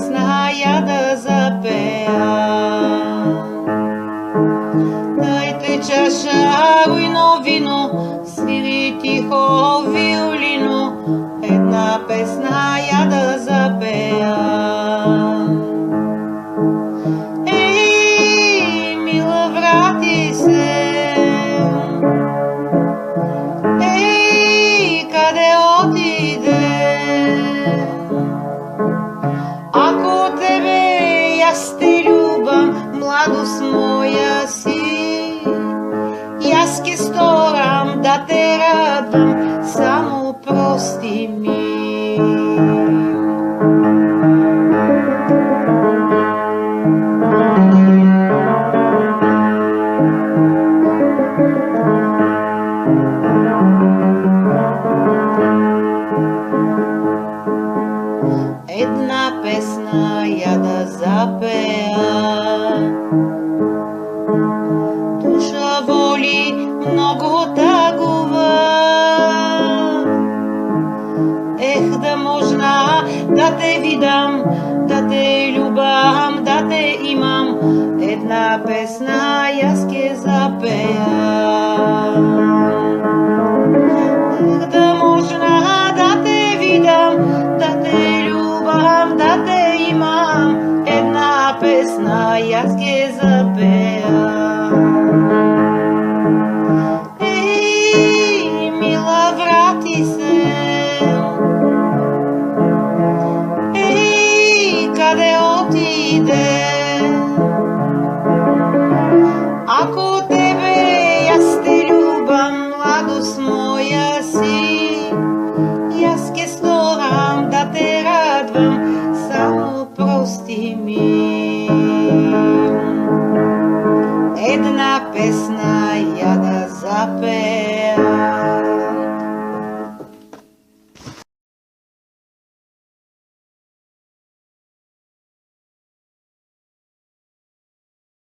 pesna ja da zapea. Dajte čaša rujno vino, sviri tiho violino, една pesna ja da zapea. Ej, mila, vrati se. Ej, каде отиде? Ако тебе јас те љубам, младост моја си, јас ке сторам да те радвам, само прости ми. Една песна ја да запеа. Душа воли, многу тагува. Ех, да можна да те видам, да те љубам, да те имам. Една песна јас ке запеа. Ех, да можна да те видам, да те љубам, да те имам. Една песна јас ке запеа. Ей, мила, врати се. Ей, каде отиде? Ако тебе јас те љубам, младост моја си, јас ке сторам да те радвам, само прости ми.